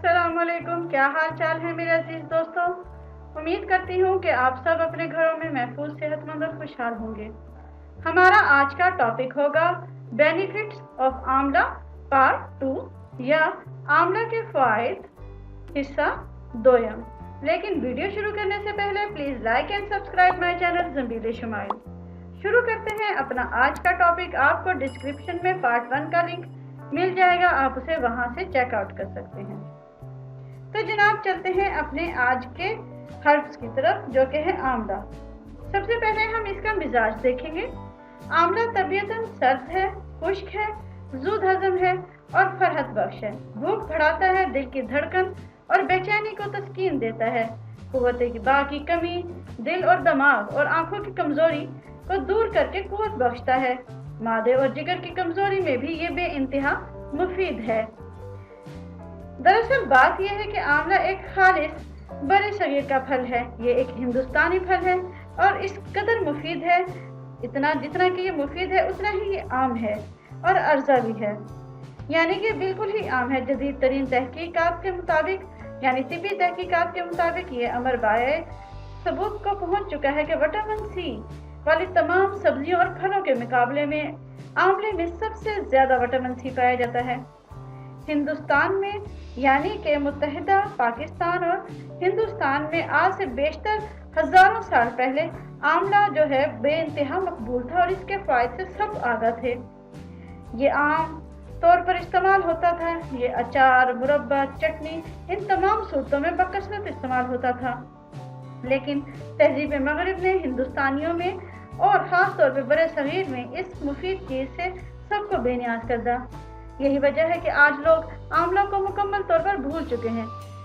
अस्सलाम वालेकुम। क्या हाल चाल है मेरे अजीज दोस्तों। उम्मीद करती हूँ कि आप सब अपने घरों में महफूज, सेहतमंद और खुशहाल होंगे। हमारा आज का टॉपिक होगा बेनिफिट्स ऑफ आंवला पार्ट 2 या आंवला के फायदे हिस्सा 2। लेकिन वीडियो शुरू करने से पहले please like and subscribe my channel Zambeel Shamail. शुरू करते हैं अपना आज का टॉपिक। आपको डिस्क्रिप्शन में पार्ट 1 का लिंक मिल जाएगा, आप उसे वहां से चेकआउट कर सकते हैं। तो जनाब चलते हैं अपने आज के हर्ब्स की तरफ, जो कि है आंवला। सबसे पहले हम इसका मिजाज देखेंगे। आंवला तबीयतन सर्द है, खुश्क है, ज़ूद हजम है और फरहत बख्श है। भूख बढ़ाता है, दिल की धड़कन और बेचैनी को तस्कीन देता है। कुव्वत बा की कमी, दिल और दिमाग और आंखों की कमजोरी को दूर करके कुव्वत बख्शता है। मादे और जिगर की कमजोरी में भी ये बेइंतहा मुफीद है। दरअसल बात यह है कि आंवला एक खालिस बड़े सगीर का फल है। ये एक हिंदुस्तानी फल है और इस कदर मुफीद है, इतना जितना कि ये मुफीद है उतना ही ये आम है और अर्जा भी है, यानी कि बिल्कुल ही आम है। जदीद तरीन तहकीकात के मुताबिक, यानी तिब्बी तहकीकात के मुताबिक, ये अमर बाए सबूत को पहुंच चुका है कि विटामिन सी वाली तमाम सब्जियों और फलों के मुकाबले में आंवले में सबसे ज्यादा विटामिन सी पाया जाता है। हिंदुस्तान में, यानी कि मुत्तहिदा पाकिस्तान और हिंदुस्तान में आज से बेशतर हजारों साल पहले आंवला जो है बेइंतहा मकबूल था और इसके फायदे से सब आगाह थे। ये आम तौर पर इस्तेमाल होता था। ये अचार, मुरब्बा, चटनी, इन तमाम सूरतों में बकसरत इस्तेमाल होता था। लेकिन तहजीब मगरिब ने हिंदुस्तानियों में और ख़ास तौर पर बड़े सगीर में इस मुफीद चीज़ से सबको बेनियाज कर दिया। यही वजह है कि आज लोग आंवला को मुकम्मल तौर पर भूल चुके हैं,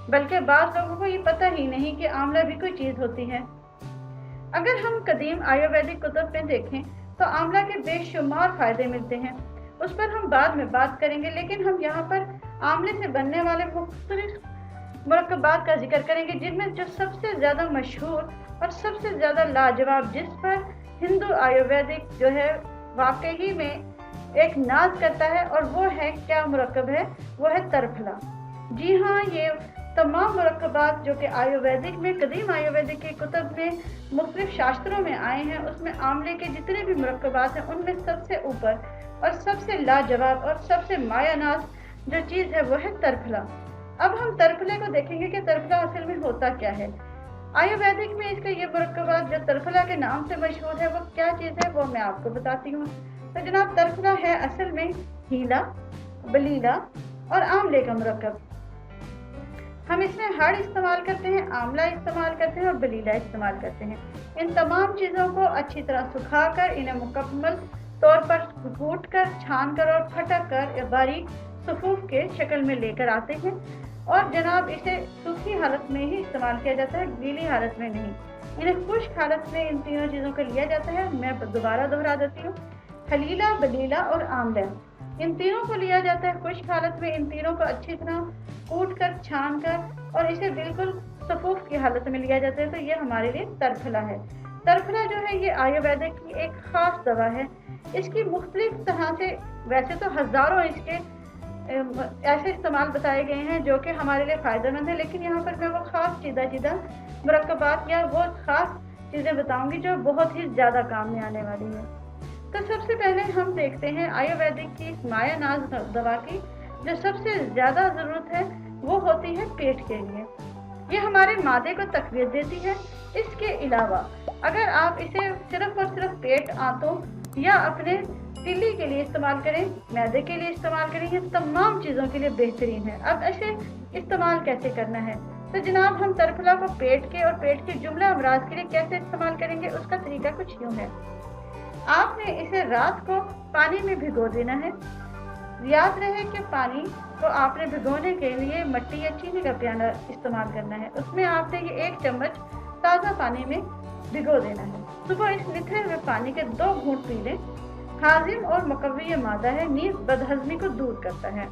बल्कि बाज़ लोगों को ये पता ही नहीं कि आंवला भी कोई चीज़ होती है। अगर हम कदीम आयुर्वेदिक कुतुब में देखें तो आंवला के बेशुमार फ़ायदे मिलते हैं, उस पर हम बाद में बात करेंगे। लेकिन हम यहाँ पर आंवले से बनने वाले मुख्तलिफ मुरक्कबात का जिक्र करेंगे, जिनमें जो सबसे ज़्यादा मशहूर और सबसे ज़्यादा लाजवाब, जिस पर हिंदू आयुर्वेदिक जो है वाकई में एक नाज करता है, और वो है क्या मुरक्कब है, वो है तरफला। जी हाँ, ये तमाम मुरक्कबात जो कि आयुर्वेदिक में, कदीम आयुर्वेदिक के कुतुब में, मुख्तलिफ शास्त्रों में आए हैं, उसमें आंवले के जितने भी मुरक्कबात हैं उनमें सबसे ऊपर और सबसे लाजवाब और सबसे मायानाज जो चीज़ है वो है तरफला। अब हम तरफले को देखेंगे कि तरफला असल में होता क्या है। आयुर्वेदिक में इसका ये मुरक्कबात जो तरफला के नाम से मशहूर है वो क्या चीज़ है, वो मैं आपको बताती हूँ। तो जनाब तरफला है असल में हीला, बलीला और आंवले का मुरक्कब। हम इसमें हड़ इस्तेमाल करते हैं, आंवला इस्तेमाल करते हैं और बलीला इस्तेमाल करते हैं। इन तमाम चीज़ों को अच्छी तरह सुखाकर इन्हें मुकम्मल तौर पर कूट कर, छान कर और फटक कर बारीक सफ़ूफ के शक्ल में लेकर आते हैं। और जनाब इसे सूखी हालत में ही इस्तेमाल किया जाता है, गीली हालत में नहीं। इन्हें खुश्क हालत में इन तीनों चीज़ों को लिया जाता है। मैं दोबारा दोहरा देती हूँ, हलीला, बलीला और आंवला, इन तीनों को लिया जाता है खुश्क हालत में। इन तीनों को अच्छी तरह कूट कर, छान कर और इसे बिल्कुल सफ़ूफ की हालत में लिया जाता है। तो ये हमारे लिए तरफला है। तरफला जो है ये आयुर्वेदिक की एक ख़ास दवा है। इसकी मुख्तलिफ तरह से, वैसे तो हज़ारों इसके ऐसे इस्तेमाल बताए गए हैं जो कि हमारे लिए फ़ायदेमंद है, लेकिन यहाँ पर मैं वो ख़ास चीज़ा मुरक्कबात या वो ख़ास चीज़ें बताऊँगी जो बहुत ही ज़्यादा काम में आने वाली है। तो सबसे पहले हम देखते हैं आयुर्वेदिक की इस मायानाज दवा की जो सबसे ज़्यादा ज़रूरत है, वो होती है पेट के लिए। ये हमारे मादे को तक़वियत देती है। इसके अलावा अगर आप इसे सिर्फ और सिर्फ पेट, आंतों या अपने तिल्ली के लिए इस्तेमाल करें, मैदे के लिए इस्तेमाल करें, ये तमाम चीज़ों के लिए बेहतरीन है। अब इसे इस्तेमाल कैसे करना है, तो जनाब हम तरफला को पेट के और पेट के जुमला अमराज के लिए कैसे इस्तेमाल करेंगे, उसका तरीका कुछ यूँ है। आपने इसे रात को पानी में भिगो देना है। याद रहे कि पानी को आपने भिगोने के लिए मिट्टी या चीनी का प्याला इस्तेमाल करना है। उसमें आपने ये 1 चम्मच ताज़ा पानी में भिगो देना है। सुबह इस निथरे हुए पानी के 2 घूंट पी लें। हाजिम और मुकव्वी मादा है, नीज बदहजमी को दूर करता है।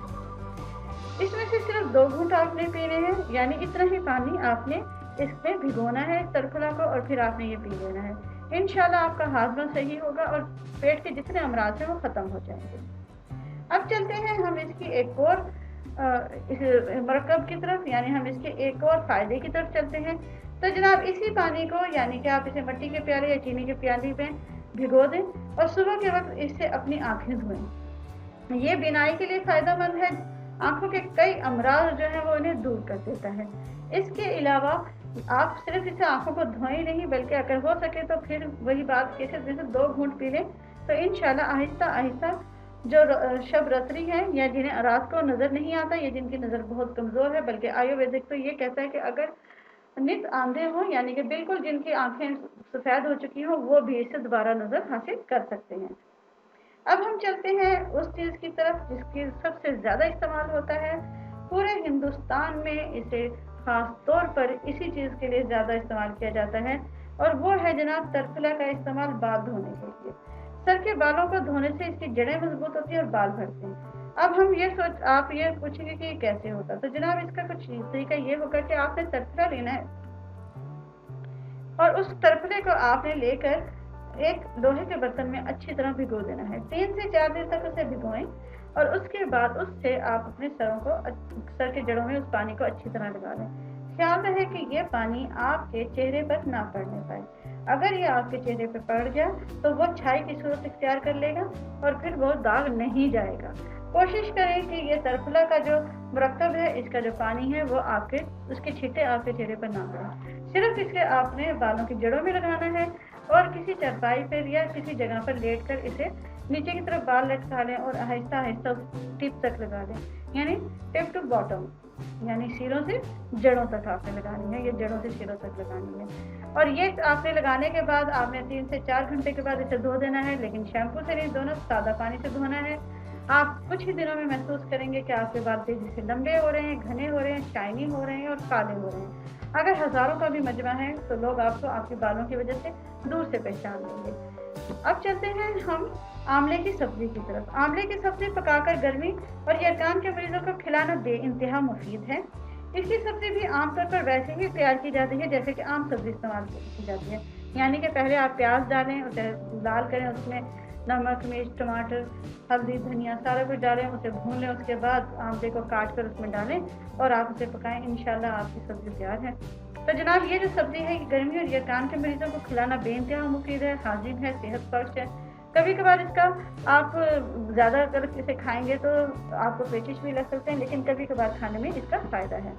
इसमें से सिर्फ 2 घूंट आपने पीने हैं, यानी इतना ही पानी आपने इसमें भिगोना है तरफला को, और फिर आपने ये पी लेना है। इंशाल्लाह आपका हाजमा सही होगा और पेट के जितने अमराज हैं वो ख़त्म हो जाएंगे। अब चलते हैं हम इसकी एक और इस मरकब की तरफ, यानी हम इसके एक और फ़ायदे की तरफ चलते हैं। तो जनाब इसी पानी को, यानी कि आप इसे मिट्टी के प्याले या चीनी के प्याली में भिगो दें और सुबह के वक्त इससे अपनी आँखें धोएं। ये बीनाई के लिए फ़ायदेमंद है, आँखों के कई अमराज जो हैं वो इन्हें दूर कर देता है। इसके अलावा आप सिर्फ इसे आँखों को धोएं ही नहीं, बल्कि अगर हो सके तो फिर वही बात कि जैसे 2 घूंट पी लें, तो इंशाल्लाह आहिस्ता आहिस्ता जो शब रतरी है, या जिन्हें रात को नज़र नहीं आता, या जिनकी नज़र बहुत कमज़ोर है, बल्कि आयुर्वेदिक तो ये कहता है कि अगर नित आंधे हों, यानी कि बिल्कुल जिनकी आंखें सफ़ेद हो चुकी हों, वो भी इससे दोबारा नज़र हासिल कर सकते हैं। अब हम चलते हैं उस चीज़ की तरफ जिसकी सबसे ज़्यादा इस्तेमाल होता है पूरे हिंदुस्तान में। इसे ख़ास तौर पर इसी चीज़ के लिए ज़्यादा इस्तेमाल किया जाता है, और वो है जनाब तरफला का इस्तेमाल बाल धोने के लिए। सर के बालों को धोने से इसकी जड़ें मजबूत होती हैं और बाल बढ़ते हैं। अब हम आप ये पूछेंगे कि ये कैसे होता, तो जनाब इसका कुछ तरीका ये होगा कि आपने तरफला लेना है, और उस तरफले को आपने लेकर एक लोहे के बर्तन में अच्छी तरह भिगो देना है। 3 से 4 दिन तक उसे भिगोएं, और उसके बाद उससे आप अपने सर के जड़ों में उस पानी को अच्छी तरह लगा लें। ख्याल रहे कि ये पानी आपके चेहरे पर ना पड़ने पाए। अगर ये आपके चेहरे पर पड़ जाए तो वो छाई की सूरत इख्तियार कर लेगा और फिर वो दाग नहीं जाएगा। कोशिश करें कि ये तरफला का जो मरकब है, इसका जो पानी है वो उसके छींटे आपके चेहरे पर ना पड़े। सिर्फ इसके आपने बालों की जड़ों में लगाना है, और किसी चारपाई पर या किसी जगह पर लेटकर इसे नीचे की तरफ बाल लटका लें और आहिस्ता आहिस्ता टिप तक लगा लें, यानी टिप टू बॉटम, यानी सिरों से जड़ों तक आपने लगानी है, या जड़ों से सिरों तक लगानी है। और ये आपने लगाने के बाद आपने 3 से 4 घंटे के बाद इसे धो देना है, लेकिन शैम्पू से नहीं धोना, सादा पानी से धोना है। आप कुछ ही दिनों में महसूस करेंगे कि आपके बाल तेजी से लंबे हो रहे हैं, घने हो रहे हैं, शाइनी हो रहे हैं और काले हो रहे हैं। अगर हज़ारों का भी मजमा है तो लोग आपको आपके बालों की वजह से दूर से पहचान लेंगे। अब चलते हैं हम आंवले की सब्जी की तरफ। आंवले की सब्जी पकाकर गर्मी और यरकान के मरीजों को खिलाना बेइंतहा मुफीद है। इसकी सब्जी भी आमतौर पर वैसे ही तैयार की जाती है जैसे कि आम सब्जी इस्तेमाल की जाती है, यानी कि पहले आप प्याज डालें, उसे लाल करें, उसमें नमक, मिर्च, टमाटर, हल्दी, धनिया सारा कुछ डालें, उसे भून लें। उसके बाद आंवले को काट कर उसमें डालें और आप उसे पकाएं। इंशाल्लाह आपकी सब्जी तैयार है। तो जनाब ये जो सब्जी है गर्मी और यरकान के मरीजों को खिलाना बेइंतहा मुफीद है, हाजिम है, सेहत बख्श है। कभी कभार इसका आप ज़्यादा अगर इसे खाएंगे तो आपको पेचिश भी लग सकते हैं, लेकिन कभी कभार खाने में इसका फ़ायदा है।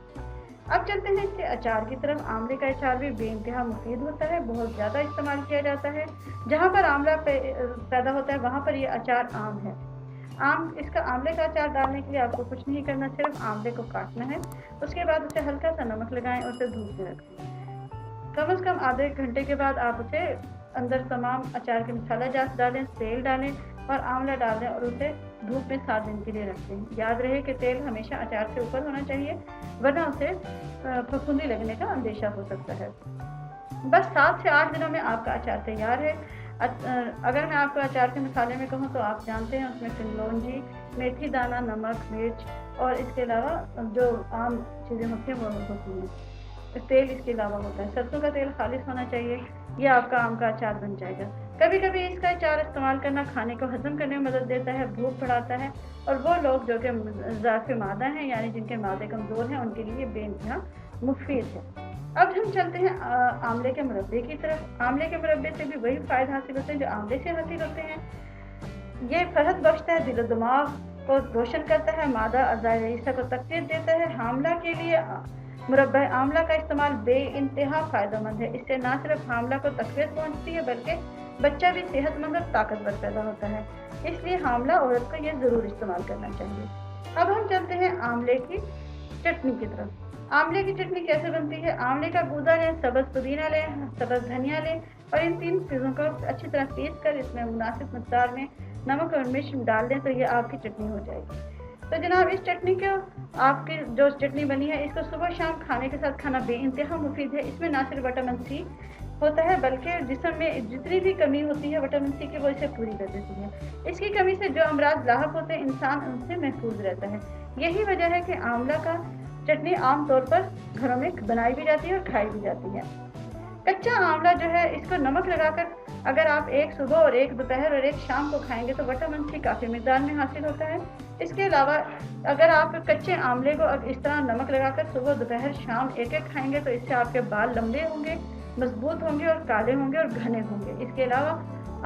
अब चलते हैं इसके अचार की तरफ। आंवले का अचार भी बेइंतहा मुफीद होता है, बहुत ज़्यादा इस्तेमाल किया जाता है। जहाँ पर आंवला पैदा होता है वहाँ पर ये अचार आम है। इसका आंवले का अचार डालने के लिए आपको कुछ नहीं करना, सिर्फ आंवले को काटना है। उसके बाद उसे हल्का सा नमक लगाएं और उसे धूप में रखें। कम से कम आधे घंटे के बाद आप उसे अंदर तमाम अचार के मसाला जात डालें, तेल डालें और आंवला डाल दें और उसे धूप में 7 दिन के लिए रख दें। याद रहे कि तेल हमेशा अचार से ऊपर होना चाहिए, वरना उसे फफूंदी लगने का अंदेशा हो सकता है। बस 7 से 8 दिनों में आपका अचार तैयार है। अगर मैं आपको अचार के मसाले में कहूँ तो आप जानते हैं उसमें कलौंजी, मेथी दाना, नमक, मिर्च और इसके अलावा जो आम चीज़ें होती हैं वो होती हैं। तेल इसके अलावा होता है, सरसों का तेल खालिश होना चाहिए। ये आपका आम का अचार बन जाएगा। कभी कभी इसका अचार इस्तेमाल करना खाने को हजम करने में मदद देता है, भूख बढ़ाता है, और वो लोग जो कि ज़ाफ़ मादा हैं, यानी जिनके मादे कमज़ोर हैं, उनके लिए बेइंतहा मुफीद है। अब हम चलते हैं आंवले के मुरब्बे की तरफ। आंवले के मुरब्बे से भी वही फ़ायदे हासिल होते हैं जो आंवले से हासिल होते हैं। ये फरहत बख्शता है, दिल दिमाग को रोशन करता है, मादा अज़ाईसा को तक़वीत देता है। हामला के लिए मुरब्बा आंवला का इस्तेमाल बेइंतहा फ़ायदेमंद है। इससे न सिर्फ हामला को तक़वीत पहुँचती है बल्कि बच्चा भी सेहतमंद और ताकतवर पैदा होता है। इसलिए हामला औरत को यह ज़रूर इस्तेमाल करना चाहिए। अब हम चलते हैं आंवले की चटनी की तरफ। आंवले की चटनी कैसे बनती है? आंवले का गूदा लें, सब्ज़ पुदीना लें, सब्ज़ धनिया लें और इन 3 चीज़ों को अच्छी तरह पीस कर इसमें मुनासिब मकदार में नमक और मिर्च डाल दें तो ये आपकी चटनी हो जाएगी। तो जनाब इस चटनी को आपकी जो चटनी बनी है इसको सुबह शाम खाने के साथ खाना बेइंतहा मुफीद है। इसमें ना सिर्फ विटामिन सी होता है बल्कि जिस्म में जितनी भी कमी होती है विटामिन सी की वो इसे पूरी कर देती है। इसकी कमी से जो अमराज लाहक होते हैं इंसान उनसे महफूज रहता है। यही वजह है कि आंवला का चटनी आम तौर पर घरों में बनाई भी जाती है और खाई भी जाती है। कच्चा आंवला जो है इसको नमक लगाकर अगर आप एक सुबह और एक दोपहर और एक शाम को खाएंगे तो विटामिन सी काफ़ी मिकदार में हासिल होता है। इसके अलावा अगर आप कच्चे आंवले को इस तरह नमक लगाकर सुबह दोपहर शाम एक एक खाएंगे तो इससे आपके बाल लंबे होंगे, मजबूत होंगे और काले होंगे और घने होंगे। इसके अलावा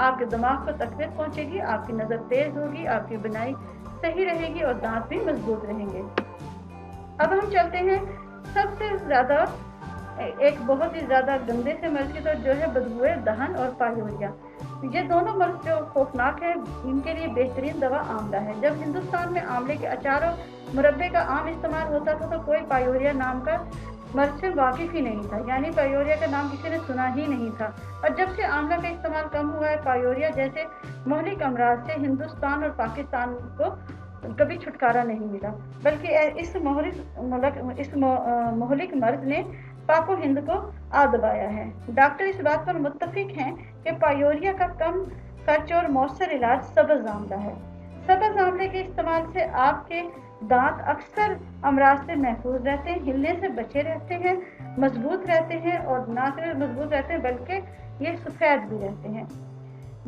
आपके दिमाग को तकवीत पहुँचेगी, आपकी नज़र तेज़ होगी, आपकी बनाई सही रहेगी और दांत भी मजबूत रहेंगे। अब हम चलते हैं सबसे ज़्यादा एक बहुत ही ज़्यादा गंदे से मर्ज की तो जो है बदबूए दहन और पायोरिया। ये दोनों मर्ज जो खौफनाक है, इनके लिए बेहतरीन दवा आंवला है। जब हिंदुस्तान में आंवले के अचार और मुरब्बे का आम इस्तेमाल होता था तो कोई पायोरिया नाम का मर्ज से वाकिफ ही नहीं था, यानी पायोरिया का नाम किसी ने सुना ही नहीं था। और जब से आंवला का इस्तेमाल कम हुआ है, पायोरिया जैसे मोहलिक अमराज से हिंदुस्तान और पाकिस्तान को कभी छुटकारा नहीं मिला, बल्कि इस मोहलिक मर्ज ने पाको हिंद को आ दबाया है। डॉक्टर इस बात पर मुत्तफिक हैं कि पायोरिया का कम खर्च और मौसर इलाज सब्ज़ आंवला है। सब्ज़ आंवले के इस्तेमाल से आपके दांत अक्सर अमराज से महफूज रहते हैं, हिलने से बचे रहते हैं, मजबूत रहते हैं और ना सिर्फ मजबूत रहते हैं बल्कि ये सफ़ेद भी रहते हैं।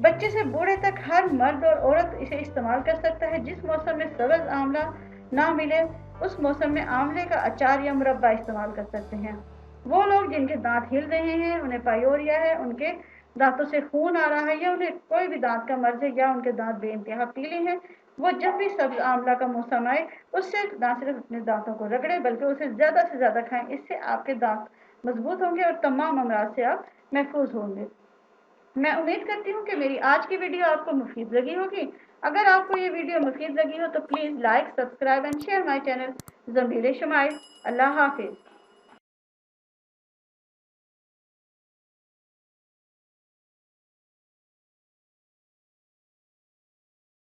बच्चे से बूढ़े तक हर मर्द और औरत इसे इस्तेमाल कर सकता है। जिस मौसम में सब्ज़ आंवला ना मिले उस मौसम में आंवले का अचार या मुरब्बा इस्तेमाल कर सकते हैं। वो लोग जिनके दांत हिल रहे हैं, उन्हें पायोरिया है, उनके दांतों से खून आ रहा है या उन्हें कोई भी दांत का मर्ज है या उनके दांत बेइंतहा पीले हैं, वो जब भी सब्ज़ आंवला का मौसम आए उससे ना सिर्फ अपने दांतों को रगड़े बल्कि उसे ज़्यादा से ज़्यादा खाएं। इससे आपके दांत मजबूत होंगे और तमाम अमराज से आप महफूज होंगे। मैं उम्मीद करती हूँ कि मेरी आज की वीडियो आपको मुफीद लगी होगी। अगर आपको ये वीडियो मुफीद लगी हो तो please like, subscribe and share my channel ज़मीर-ए-शमाइल। अल्लाह हाफिज़।